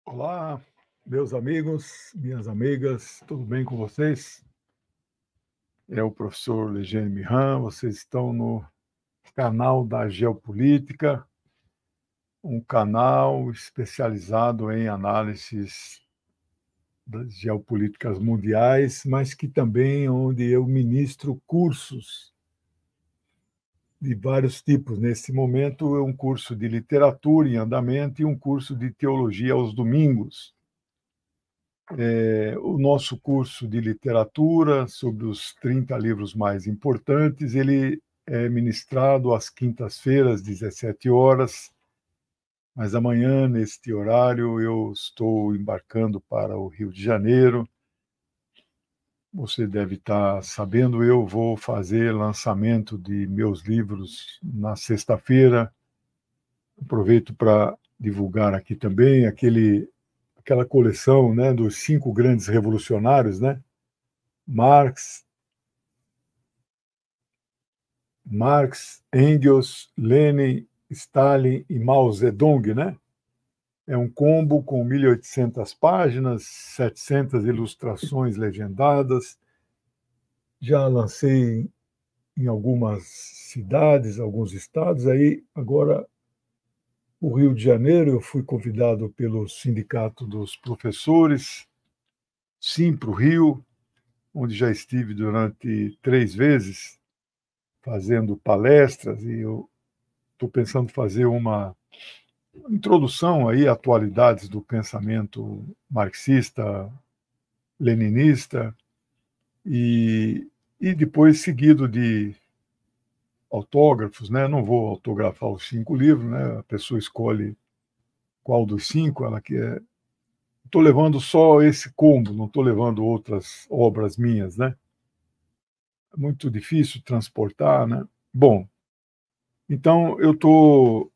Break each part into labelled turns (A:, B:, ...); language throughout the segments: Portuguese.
A: Olá, meus amigos, minhas amigas, tudo bem com vocês? É o professor Legene Mihan, vocês estão no canal da Geopolítica, um canal especializado em análises das geopolíticas mundiais, mas que também onde eu ministro cursos de vários tipos. Nesse momento, é um curso de literatura em andamento e um curso de teologia aos domingos. O nosso curso de literatura, sobre os 30 livros mais importantes, ele é ministrado às quintas-feiras, 17 horas, mas amanhã, neste horário, eu estou embarcando para o Rio de Janeiro. Você deve estar sabendo, eu vou fazer lançamento de meus livros na sexta-feira. Aproveito para divulgar aqui também aquela coleção, né, dos 5 grandes revolucionários, né? Marx, Engels, Lenin, Stalin e Mao Zedong, né? É um combo com 1.800 páginas, 700 ilustrações legendadas. Já lancei em algumas cidades, alguns estados. Aí, agora, o Rio de Janeiro, eu fui convidado pelo Sindicato dos Professores, sim, para o Rio, onde já estive durante 3 vezes fazendo palestras, e eu estou pensando fazer uma introdução aí a atualidades do pensamento marxista, leninista, e, e depois seguido de autógrafos, né? Não vou autografar os 5 livros, né? A pessoa escolhe qual dos 5 ela quer. Estou levando só esse combo, não estou levando outras obras minhas, né? É muito difícil transportar, né? Bom, então eu estou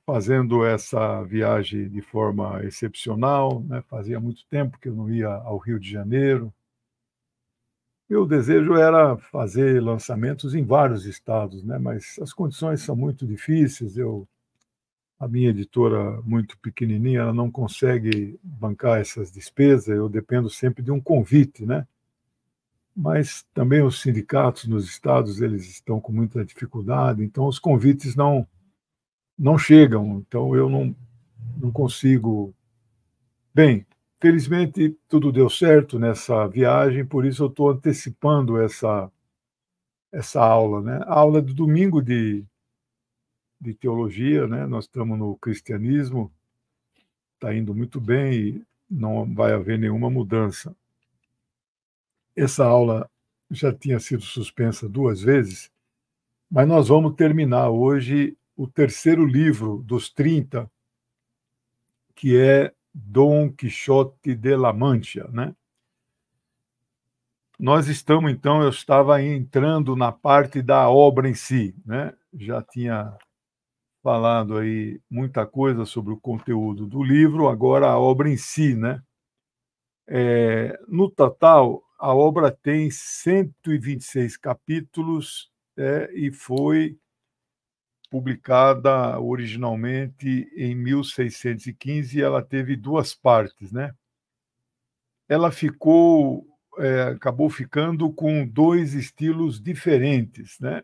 A: fazendo essa viagem de forma excepcional, né? Fazia muito tempo que eu não ia ao Rio de Janeiro. Meu desejo era fazer lançamentos em vários estados, né? Mas as condições são muito difíceis. A minha editora, muito pequenininha, ela não consegue bancar essas despesas. Eu dependo sempre de um convite, né? Mas também os sindicatos nos estados eles estão com muita dificuldade, então os convites não chegam. Então eu não consigo. Bem, felizmente tudo deu certo nessa viagem, por isso eu estou antecipando essa aula, né? A aula do domingo de teologia, né? Nós estamos no cristianismo, está indo muito bem e não vai haver nenhuma mudança. Essa aula já tinha sido suspensa 2 vezes, mas nós vamos terminar hoje o terceiro livro dos 30, que é Dom Quixote de la Mancha, né? Nós estamos, então, eu estava entrando na parte da obra em si, né? Já tinha falado aí muita coisa sobre o conteúdo do livro, agora a obra em si, né? No total, a obra tem 126 capítulos, e foi publicada originalmente em 1615 e ela teve 2 partes, né? Ela acabou ficando com 2 estilos diferentes, né?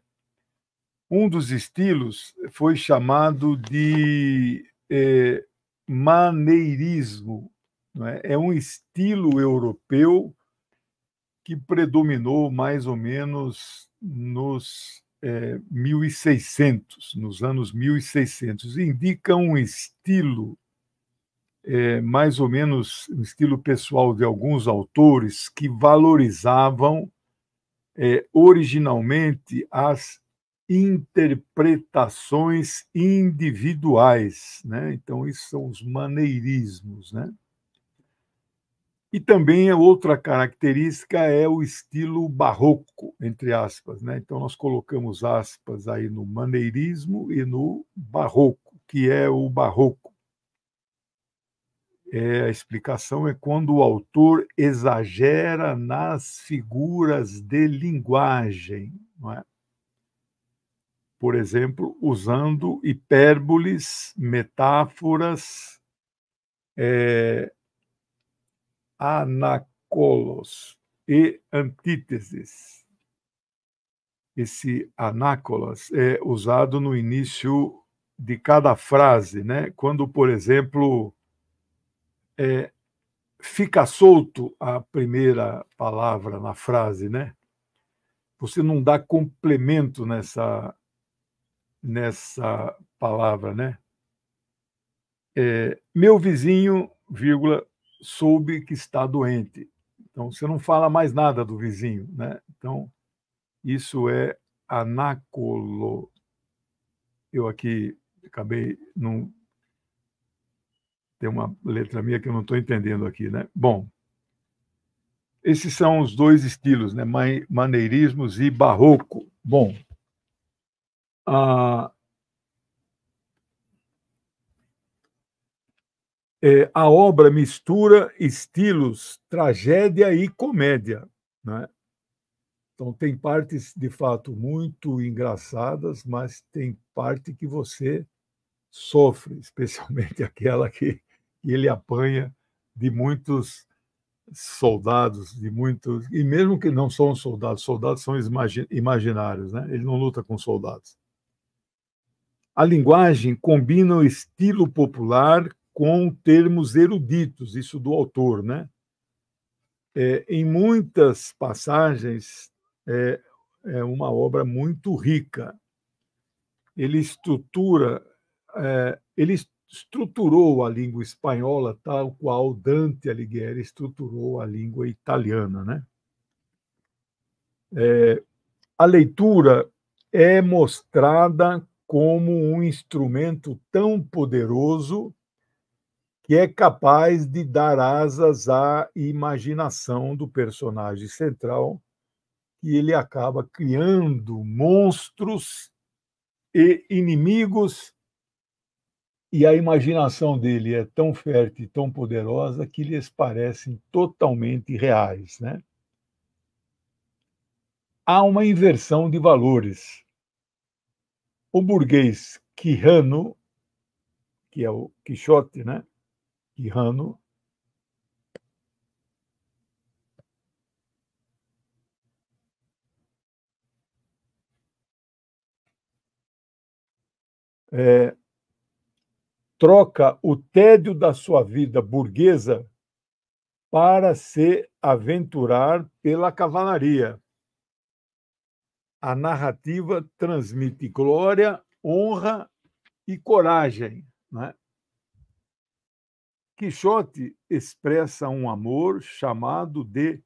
A: Um dos estilos foi chamado de maneirismo, não é? É um estilo europeu que predominou mais ou menos nos 1600, nos anos 1600. Indica um estilo, mais ou menos um estilo pessoal de alguns autores que valorizavam originalmente as interpretações individuais, né? Então, isso são os maneirismos, né? E também a outra característica é o estilo barroco, entre aspas, né? Então, nós colocamos aspas aí no maneirismo e no barroco, que é o barroco. A explicação é quando o autor exagera nas figuras de linguagem, não é? Por exemplo, usando hipérboles, metáforas Anácolos e antíteses. Esse anácolas é usado no início de cada frase, né? Quando, por exemplo, fica solto a primeira palavra na frase, né? Você não dá complemento nessa palavra, né? Meu vizinho, vírgula, soube que está doente. Então, você não fala mais nada do vizinho, né? Então, isso é anácolo. Eu aqui acabei não tem uma letra minha que eu não estou entendendo aqui, né? Bom, esses são os dois estilos, né? Maneirismos e barroco. Bom, a, a obra mistura estilos tragédia e comédia, né? Então, tem partes, de fato, muito engraçadas, mas tem parte que você sofre, especialmente aquela que ele apanha de muitos soldados, de muitos. E mesmo que não são soldados são imaginários, né? Ele não luta com soldados. A linguagem combina o estilo popular com termos eruditos, isso do autor, né? Em muitas passagens, é, é uma obra muito rica. Ele ele estruturou a língua espanhola tal qual Dante Alighieri estruturou a língua italiana, né? A leitura é mostrada como um instrumento tão poderoso que é capaz de dar asas à imaginação do personagem central, que ele acaba criando monstros e inimigos, e a imaginação dele é tão fértil e tão poderosa que lhes parecem totalmente reais, né? Há uma inversão de valores. O burguês Quijano, que é o Quixote, né? Quijano, troca o tédio da sua vida burguesa para se aventurar pela cavalaria. A narrativa transmite glória, honra e coragem, né? Quixote expressa um amor chamado de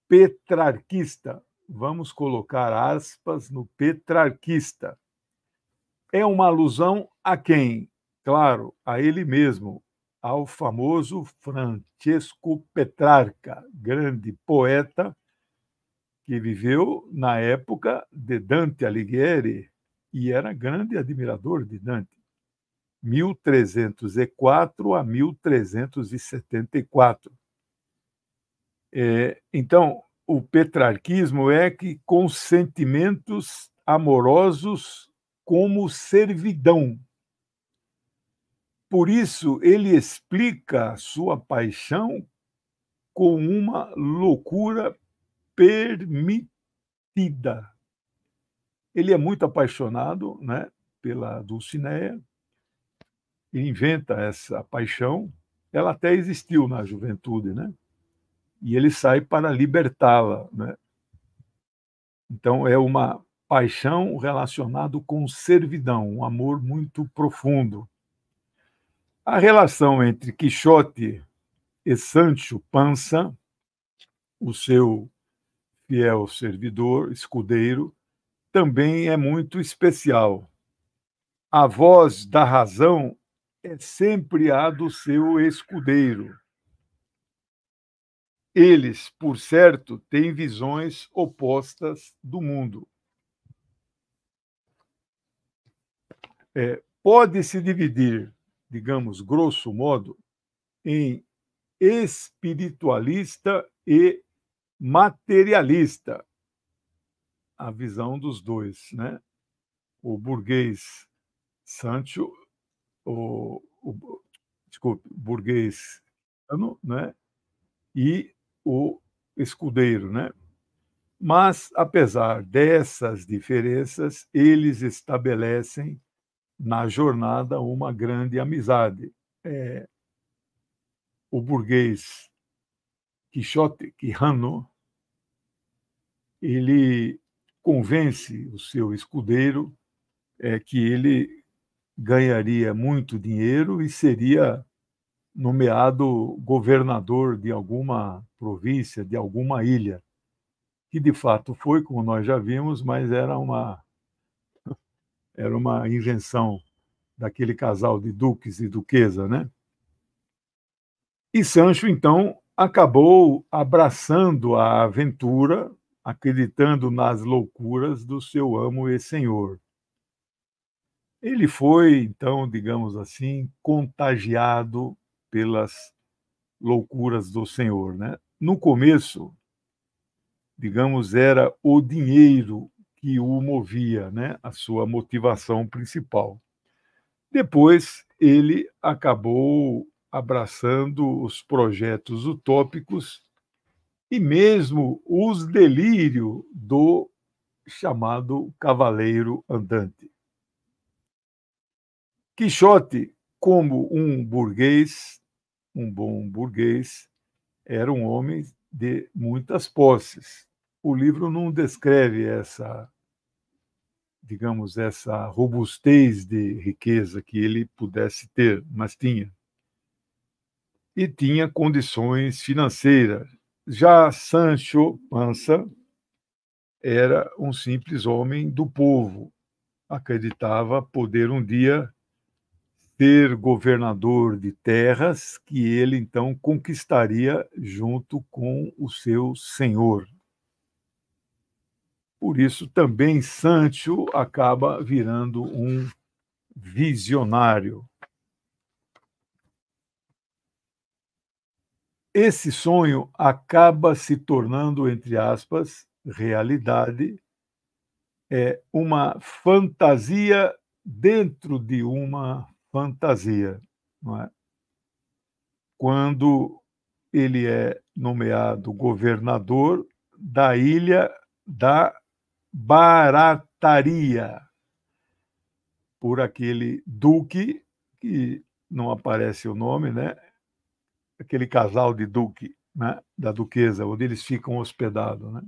A: petrarquista. Vamos colocar aspas no petrarquista. É uma alusão a quem? Claro, a ele mesmo, ao famoso Francesco Petrarca, grande poeta que viveu na época de Dante Alighieri e era grande admirador de Dante, 1304 a 1374. Então, o petrarquismo é que com sentimentos amorosos como servidão. Por isso, ele explica a sua paixão com uma loucura permitida. Ele é muito apaixonado, né, pela Dulcinea, inventa essa paixão, ela até existiu na juventude, né? E ele sai para libertá-la, né? Então é uma paixão relacionada com servidão, um amor muito profundo. A relação entre Quixote e Sancho Panza, o seu fiel servidor, escudeiro, também é muito especial. A voz da razão é sempre a do seu escudeiro. Eles, por certo, têm visões opostas do mundo. Pode-se dividir, digamos, grosso modo, em espiritualista e materialista, a visão dos dois, né? O burguês Sancho, o desculpe, burguês, né, e o escudeiro, né? Mas, apesar dessas diferenças, eles estabelecem na jornada uma grande amizade. O burguês Quixote, Quijano, ele convence o seu escudeiro que ele ganharia muito dinheiro e seria nomeado governador de alguma província, de alguma ilha, que de fato foi, como nós já vimos, mas era uma invenção daquele casal de duques e duquesa, né? E Sancho, então, acabou abraçando a aventura, acreditando nas loucuras do seu amo e senhor. Ele foi, então, digamos assim, contagiado pelas loucuras do senhor, né? No começo, digamos, era o dinheiro que o movia, né? A sua motivação principal. Depois, ele acabou abraçando os projetos utópicos e mesmo os delírios do chamado cavaleiro andante. Quixote, como um burguês, um bom burguês, era um homem de muitas posses. O livro não descreve essa, digamos, essa robustez de riqueza que ele pudesse ter, mas tinha. E tinha condições financeiras. Já Sancho Panza era um simples homem do povo, acreditava poder um dia ser governador de terras que ele então conquistaria junto com o seu senhor. Por isso também Sancho acaba virando um visionário. Esse sonho acaba se tornando, entre aspas, realidade, uma fantasia dentro de uma fantasia, não é? Quando ele é nomeado governador da ilha da Barataria, por aquele duque, que não aparece o nome, né? Aquele casal de duque, né? Da duquesa, onde eles ficam hospedados. Né?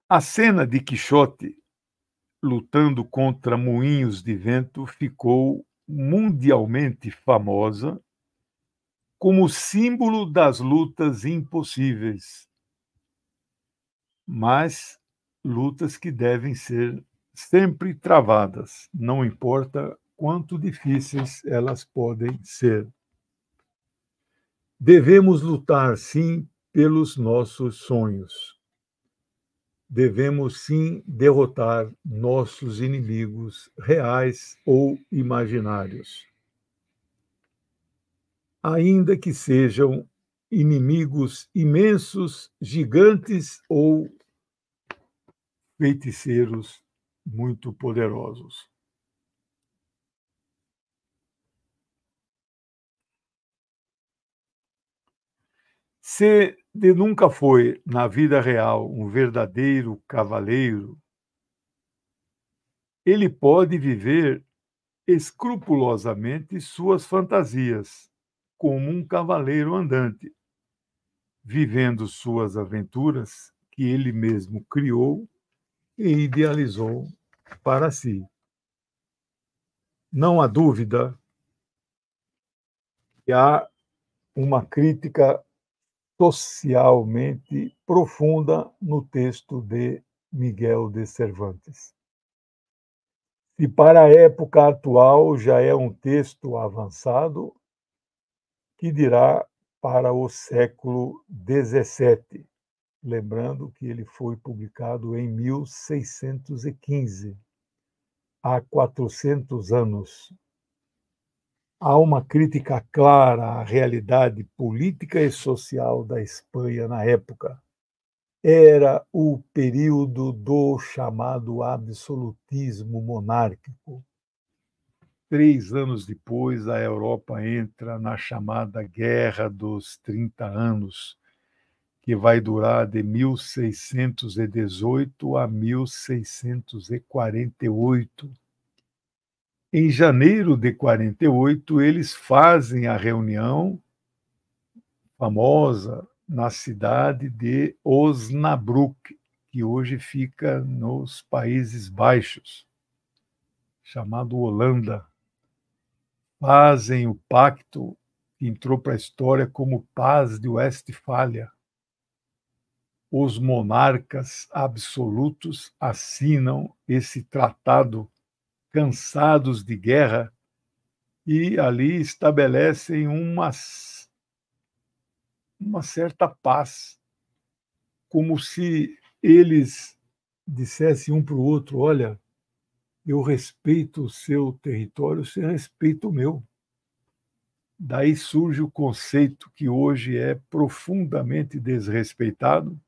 A: A cena de Quixote lutando contra moinhos de vento ficou mundialmente famosa como símbolo das lutas impossíveis, mas lutas que devem ser sempre travadas, não importa quanto difíceis elas podem ser. Devemos lutar, sim, pelos nossos sonhos. Devemos, sim, derrotar nossos inimigos reais ou imaginários. Ainda que sejam inimigos imensos, gigantes ou feiticeiros muito poderosos. Se de nunca foi, na vida real, um verdadeiro cavaleiro, ele pode viver escrupulosamente suas fantasias, como um cavaleiro andante, vivendo suas aventuras que ele mesmo criou e idealizou para si. Não há dúvida que há uma crítica socialmente profunda no texto de Miguel de Cervantes. Se para a época atual já é um texto avançado, que dirá para o século XVII, lembrando que ele foi publicado em 1615, há 400 anos. Há uma crítica clara à realidade política e social da Espanha na época. Era o período do chamado absolutismo monárquico. 3 anos depois, a Europa entra na chamada Guerra dos 30 Anos, que vai durar de 1618 a 1648. Em janeiro de 48, eles fazem a reunião famosa na cidade de Osnabrück, que hoje fica nos Países Baixos, chamado Holanda. Fazem o pacto que entrou para a história como Paz de Westfália. Os monarcas absolutos assinam esse tratado, cansados de guerra, e ali estabelecem uma certa paz, como se eles dissessem um para o outro: olha, eu respeito o seu território, você respeita o meu. Daí surge o conceito que hoje é profundamente desrespeitado,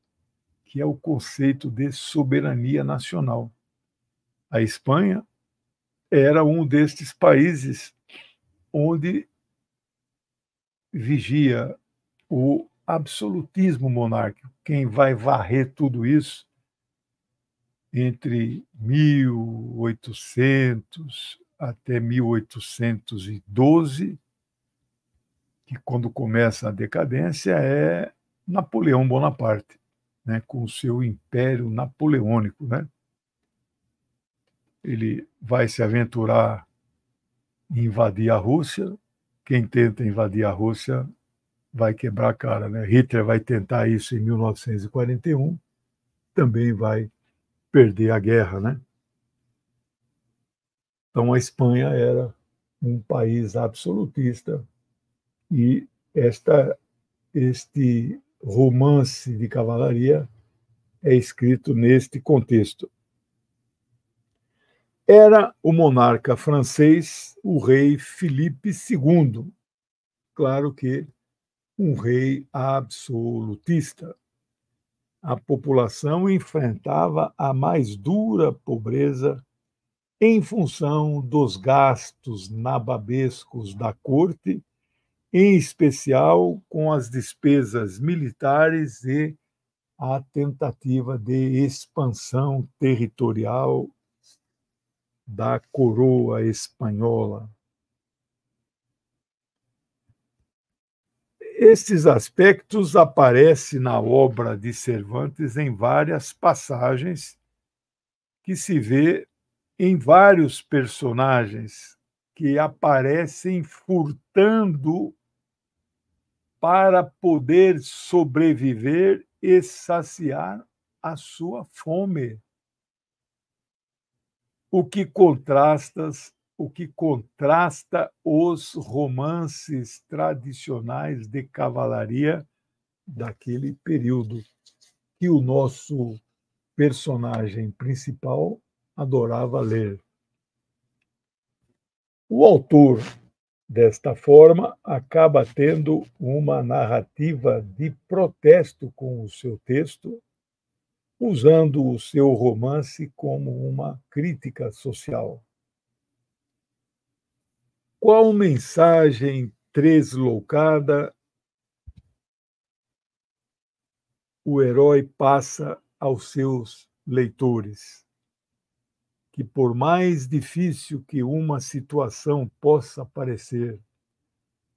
A: que é o conceito de soberania nacional. A Espanha era um destes países onde vigia o absolutismo monárquico. Quem vai varrer tudo isso entre 1800 até 1812, que quando começa a decadência, é Napoleão Bonaparte, né, com o seu império napoleônico, né? Ele vai se aventurar em invadir a Rússia. Quem tenta invadir a Rússia vai quebrar a cara, né? Hitler vai tentar isso em 1941, também vai perder a guerra, né? Então a Espanha era um país absolutista e este romance de cavalaria é escrito neste contexto. Era o monarca francês, o rei Filipe II, claro que um rei absolutista. A população enfrentava a mais dura pobreza em função dos gastos nababescos da corte, em especial com as despesas militares e a tentativa de expansão territorial da coroa espanhola. Estes aspectos aparecem na obra de Cervantes em várias passagens, que se vê em vários personagens que aparecem furtando para poder sobreviver e saciar a sua fome. O que contrasta os romances tradicionais de cavalaria daquele período, que o nosso personagem principal adorava ler. O autor, desta forma, acaba tendo uma narrativa de protesto com o seu texto, usando o seu romance como uma crítica social. Qual mensagem tresloucada o herói passa aos seus leitores? Que por mais difícil que uma situação possa parecer,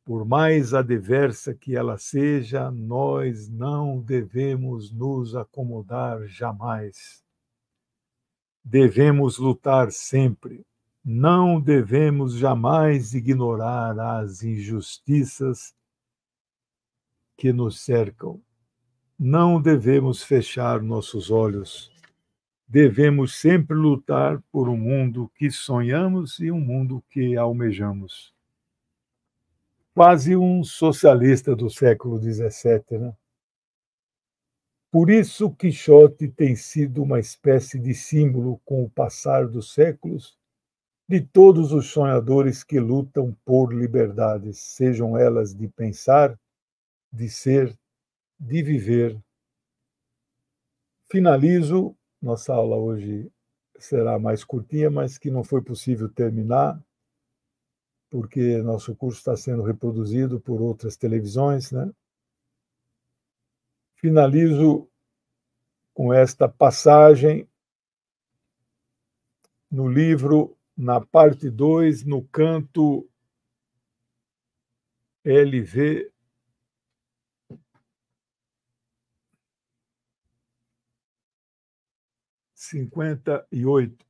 A: por mais adversa que ela seja, nós não devemos nos acomodar jamais. Devemos lutar sempre. Não devemos jamais ignorar as injustiças que nos cercam. Não devemos fechar nossos olhos. Devemos sempre lutar por um mundo que sonhamos e um mundo que almejamos. Quase um socialista do século XVII, né? Por isso, Quixote tem sido uma espécie de símbolo, com o passar dos séculos, de todos os sonhadores que lutam por liberdades, sejam elas de pensar, de ser, de viver. Finalizo, nossa aula hoje será mais curtinha, mas que não foi possível terminar, porque nosso curso está sendo reproduzido por outras televisões, né? Finalizo com esta passagem no livro, na parte 2, no canto LV 58.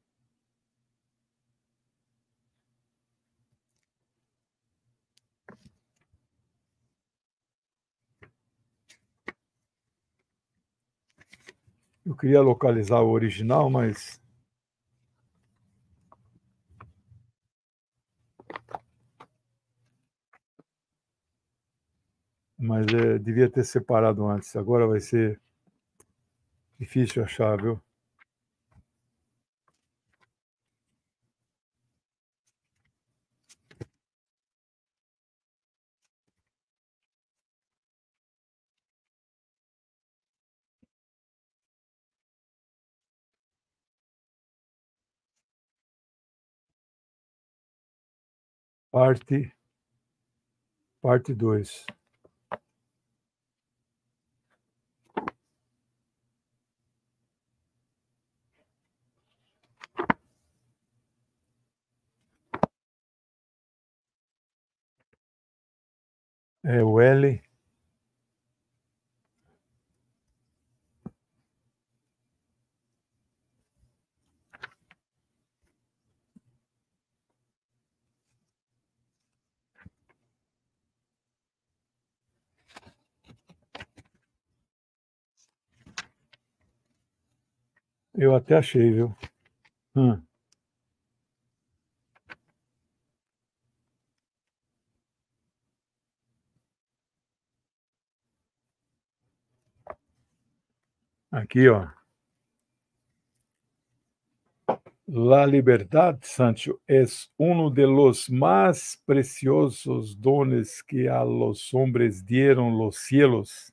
A: Eu queria localizar o original, mas devia ter separado antes. Agora vai ser difícil achar, viu? Parte 2. É o L. Eu até achei, viu? Aqui, ó. La libertad, Sancho, es uno de los más preciosos dones que a los hombres dieron los cielos.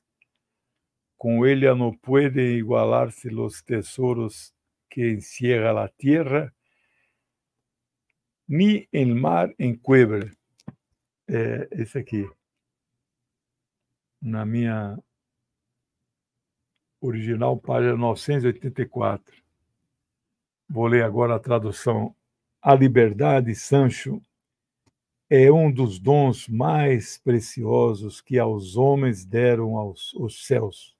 A: Con ella no pueden igualarse los tesoros que encierra la tierra, ni el mar encuentra. Esse aqui, na minha original, página 984. Vou ler agora a tradução. A liberdade, Sancho, é um dos dons mais preciosos que aos homens deram os céus.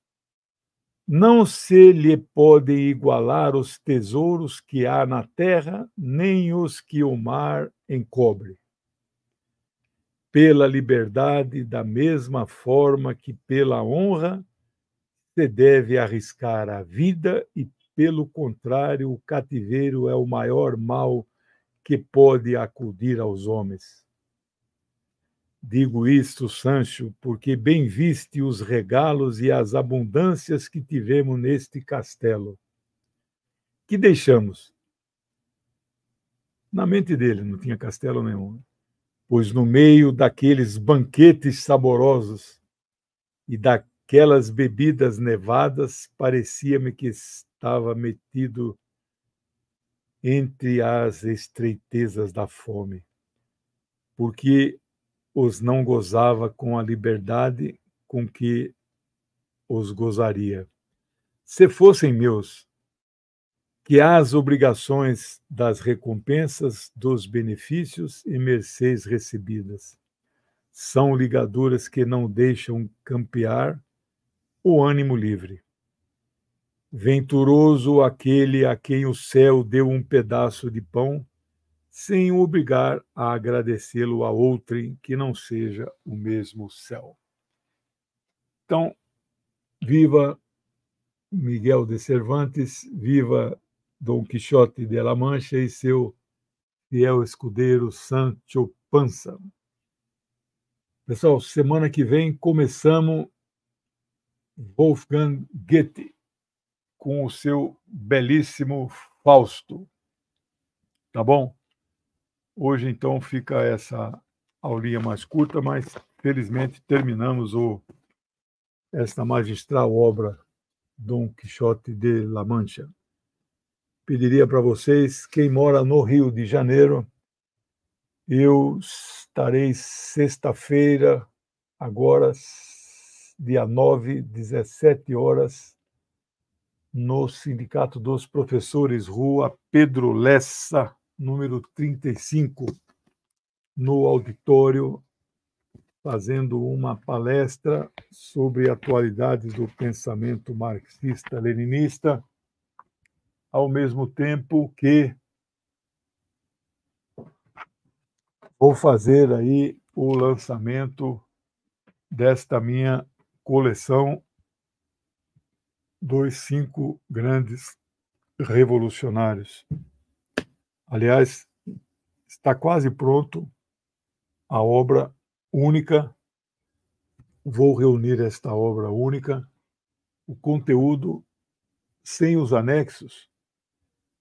A: Não se lhe podem igualar os tesouros que há na terra, nem os que o mar encobre. Pela liberdade, da mesma forma que pela honra, se deve arriscar a vida e, pelo contrário, o cativeiro é o maior mal que pode acudir aos homens. Digo isto, Sancho, porque bem viste os regalos e as abundâncias que tivemos neste castelo. Que deixamos? Na mente dele não tinha castelo nenhum, pois no meio daqueles banquetes saborosos e daquelas bebidas nevadas, parecia-me que estava metido entre as estreitezas da fome, porque os não gozava com a liberdade com que os gozaria. Se fossem meus, que as obrigações das recompensas, dos benefícios e mercês recebidas são ligaduras que não deixam campear o ânimo livre. Venturoso aquele a quem o céu deu um pedaço de pão, sem o obrigar a agradecê-lo a outrem que não seja o mesmo céu. Então, viva Miguel de Cervantes, viva Dom Quixote de La Mancha e seu fiel escudeiro Sancho Panza. Pessoal, semana que vem começamos Wolfgang Goethe com o seu belíssimo Fausto. Tá bom? Hoje, então, fica essa aulinha mais curta, mas felizmente terminamos esta magistral obra Dom Quixote de La Mancha. Pediria para vocês, quem mora no Rio de Janeiro, Eu estarei sexta-feira, agora, dia 9, 17 horas, no Sindicato dos Professores, Rua Pedro Lessa, número 35, no auditório, fazendo uma palestra sobre atualidades do pensamento marxista-leninista, ao mesmo tempo que vou fazer aí o lançamento desta minha coleção dos 5 grandes revolucionários. Aliás, está quase pronto a obra única. Vou reunir esta obra única, o conteúdo sem os anexos,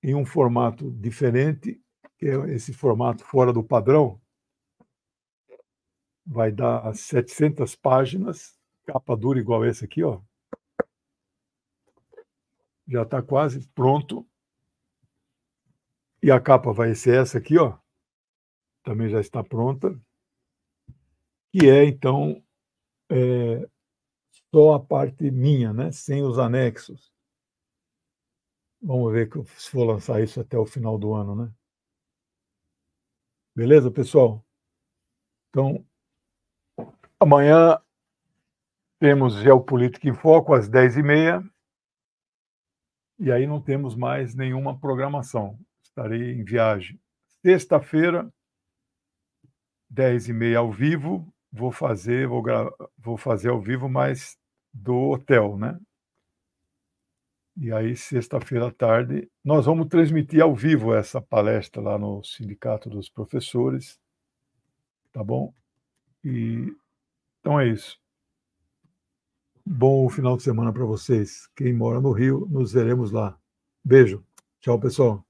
A: em um formato diferente, que é esse formato fora do padrão. Vai dar 700 páginas, capa dura igual esse aqui, ó. Já está quase pronto. E a capa vai ser essa aqui, ó. Também já está pronta. Que é, então, só a parte minha, né? Sem os anexos. Vamos ver se for lançar isso até o final do ano, né? Beleza, pessoal? Então, amanhã temos Geopolítica em Foco às 10h30. E aí não temos mais nenhuma programação. Estarei em viagem. Sexta-feira, 10h30 ao vivo. Vou fazer ao vivo, mas do hotel, né? E aí, sexta-feira à tarde, nós vamos transmitir ao vivo essa palestra lá no Sindicato dos Professores, tá bom? Então é isso. Bom final de semana para vocês. Quem mora no Rio, nos veremos lá. Beijo. Tchau, pessoal.